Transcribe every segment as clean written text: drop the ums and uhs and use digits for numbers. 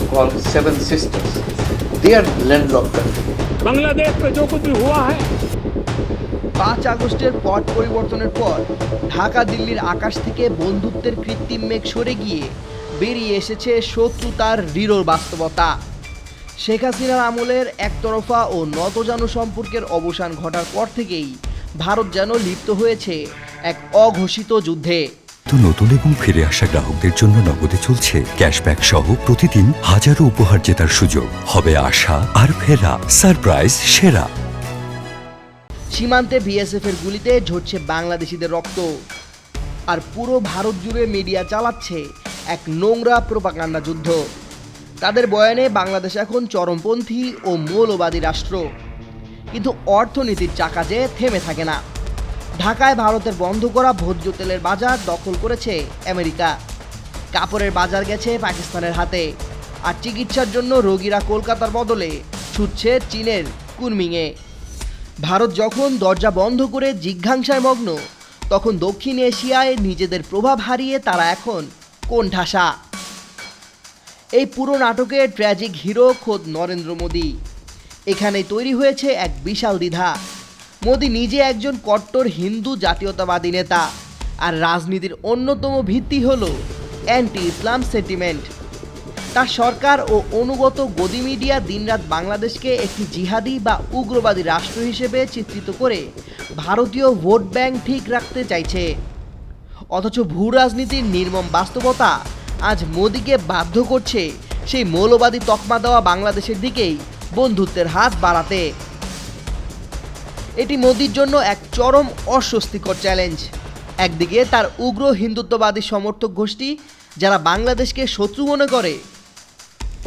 called Seven Sisters. They are landlocked country. Bangladesh में जो कुछ भी हुआ है 5 আগস্টের পট পরিবর্তনের পর ঢাকা দিল্লির আকাশ থেকে বন্ধুত্বের কৃত্রিম মেঘ সরে গিয়ে বেরিয়ে এসেছে শত্রুতার দৃঢ় বাস্তবতা। শেখ হাসিনার আমলের একতরফা ও নতজানু সম্পর্কের অবসান ঘটার পর থেকেই ভারত যেন লিপ্ত হয়েছে এক অঘোষিত যুদ্ধে। তো নতুন এবং ফিরে আসা গ্রাহকদের জন্য নগদে চলছে ক্যাশব্যাক সহ প্রতিদিন হাজারো উপহার জেতার সুযোগ। হবে আশা আর ফেরা সারপ্রাইজ সেরা। সীমান্তে বিএসএফ এর গুলিতে ঝরছে বাংলাদেশিদের রক্ত, আর পুরো ভারত জুড়ে মিডিয়া চালাচ্ছে এক নোংরা প্রোপাগান্ডা যুদ্ধ। তাদের বয়ানে বাংলাদেশ এখন চরমপন্থী ও মৌলবাদী রাষ্ট্র, কিন্তু অর্থনীতির চাকা যে থেমে থাকে না। ঢাকায় ভারতের বন্ধ করা ভোজ্য তেলের বাজার দখল করেছে আমেরিকা, কাপড়ের বাজার গেছে পাকিস্তানের হাতে, আর চিকিৎসার জন্য রোগীরা কলকাতার বদলে ছুটছে চীনের কুনমিংয়ে। ভারত যখন দরজা বন্ধ করে জিঘাংসায় মগ্ন, তখন দক্ষিণ এশিয়ায় নিজেদের প্রভাব হারিয়ে তারা এখন কোণঠাসা। এই পুরো নাটকের ট্র্যাজিক হিরো খোদ নরেন্দ্র মোদী। এখানে তৈরি হয়েছে এক বিশাল দ্বিধা। মোদী নিজে একজন কট্টর হিন্দু জাতীয়তাবাদী নেতা, আর রাজনীতির অন্যতম ভিত্তি হল অ্যান্টি ইসলাম সেন্টিমেন্ট। তার সরকার ও অনুগত গদি মিডিয়া দিনরাত বাংলাদেশকে একটি জিহাদি বা উগ্রবাদী রাষ্ট্র হিসেবে চিত্রিত করে ভারতীয় ভোট ব্যাংক ঠিক রাখতে চাইছে। অথচ ভূ রাজনীতির নির্মম বাস্তবতা আজ মোদীকে বাধ্য করছে সেই মৌলবাদী তকমা দেওয়া বাংলাদেশের দিকেই বন্ধুত্বের হাত বাড়াতে। এটি মোদীর জন্য এক চরম অস্বস্তিকর চ্যালেঞ্জ। একদিকে তার উগ্র হিন্দুত্ববাদী সমর্থক গোষ্ঠী যারা বাংলাদেশকে শত্রু মনে করে,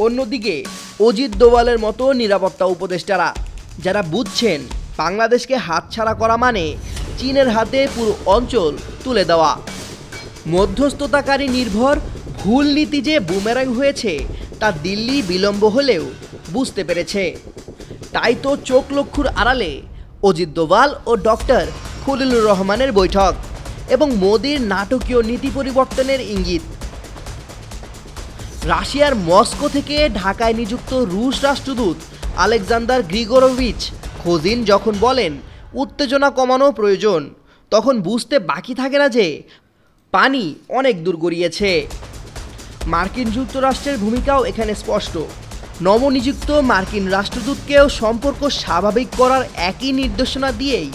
অন্যদিকে অজিত দোভালের মতো নিরাপত্তা উপদেষ্টারা যারা বুঝছেন বাংলাদেশকে হাতছাড়া করা মানে চীনের হাতে পুরো অঞ্চল তুলে দেওয়া। মধ্যস্থতাকারী নির্ভর ভুল নীতি যে বুমেরাং হয়েছে তা দিল্লি বিলম্ব হলেও বুঝতে পেরেছে। তাই তো চোখ লক্ষুর আড়ালে অজিত দোভাল ও ডক্টর খলিলুর রহমানের বৈঠক এবং মোদির নাটকীয় নীতি পরিবর্তনের ইঙ্গিত। রাশিয়ার মস্কো থেকে ঢাকায় নিযুক্ত রুশ রাষ্ট্রদূত আলেকজান্ডার গ্রিগোরোভিচ খোজিন যখন বলেন উত্তেজনা কমানো প্রয়োজন, তখন বুঝতে বাকি থাকে না যে পানি অনেক দূর গড়িয়েছে। মার্কিন যুক্তরাষ্ট্রের ভূমিকাও এখানে স্পষ্ট। নবনিযুক্ত মার্কিন রাষ্ট্রদূতকেও সম্পর্ক স্বাভাবিক করার একই নির্দেশনা দিয়েই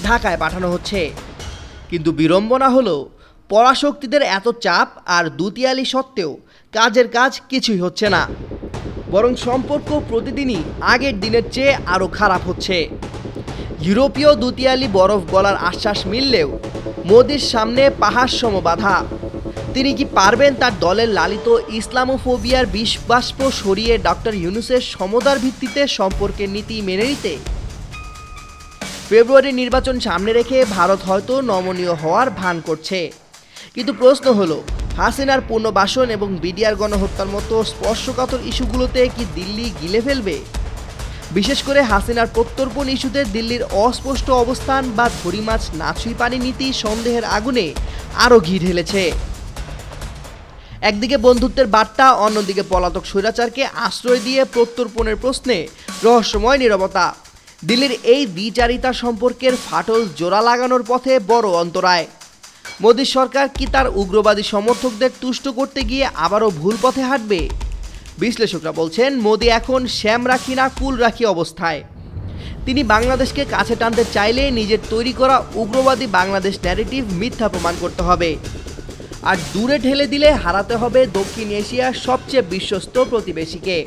ঢাকায় পাঠানো হচ্ছে। কিন্তু বিড়ম্বনা হলো পরাশক্তিদের এত চাপ আর দুতিয়ালি সত্ত্বেও কাজের কাজ কিছুই হচ্ছে না, বরং সম্পর্ক প্রতিদিনই আগের দিনের চেয়ে আরও খারাপ হচ্ছে। ইউরোপীয় দুতিয়ালি বরফ গলার আশ্বাস মিললেও মোদির সামনে পাহাড় সম বাধা। তিনি কি পারবেন তার দলের লালিত ইসলামোফোবিয়ার বিষবাষ্প সরিয়ে ডক্টর ইউনূসের সমতার ভিত্তিতে সম্পর্কের নীতি মেনে নিতে? ফেব্রুয়ারি নির্বাচন সামনে রেখে ভারত হয়তো নমনীয় হওয়ার ভান করছে, কিন্তু প্রশ্ন হলো হাসিনার পুনর্বাসন এবং বিডিআর গণহত্যার মতো স্পর্শকাতর ইস্যুগুলোতে কি দিল্লি গিলে ফেলবে? বিশেষ করে হাসিনার প্রত্যর্পণ ইস্যুতে দিল্লির অস্পষ্ট অবস্থান বা ধরি মাছ না ছুঁই পানি নীতি সন্দেহের আগুনে আরও ঘি ঢেলেছে। একদিকে বন্ধুত্বের বার্তা, অন্যদিকে পলাতক স্বৈরাচারকে আশ্রয় দিয়ে প্রত্যর্পণের প্রশ্নে রহস্যময় নীরবতা। দিল্লির এই দ্বিচারিতা সম্পর্কের ফাটল জোড়া লাগানোর পথে বড় অন্তরায়। মোদী সরকার কি তার উগ্রবাদী সমর্থকদের তুষ্ট করতে গিয়ে আবারও ভুল পথে হাঁটবে? বিশ্লেষকরা বলছেন মোদী এখন শ্যাম রাখি না কুল রাখি অবস্থায়। তিনি বাংলাদেশকে কাছে টানতে চাইলে নিজের তৈরি করা উগ্রবাদী বাংলাদেশ ন্যারেটিভ মিথ্যা প্রমাণ করতে হবে, আর দূরে ঠেলে দিলে হারাতে হবে দক্ষিণ এশিয়ার সবচেয়ে বিশ্বস্ত প্রতিবেশীকে।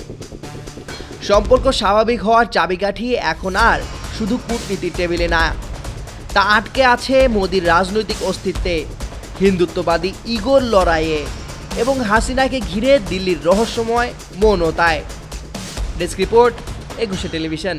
সম্পর্ক স্বাভাবিক হওয়ার চাবিকাঠি এখন আর শুধু কূটনীতির টেবিলে না, তা আটকে আছে মোদির রাজনৈতিক অস্তিত্বে, হিন্দুত্ববাদী ইগোর লড়াইয়ে এবং হাসিনাকে ঘিরে দিল্লির রহস্যময় মৌনতায়। Desk report, 21 television.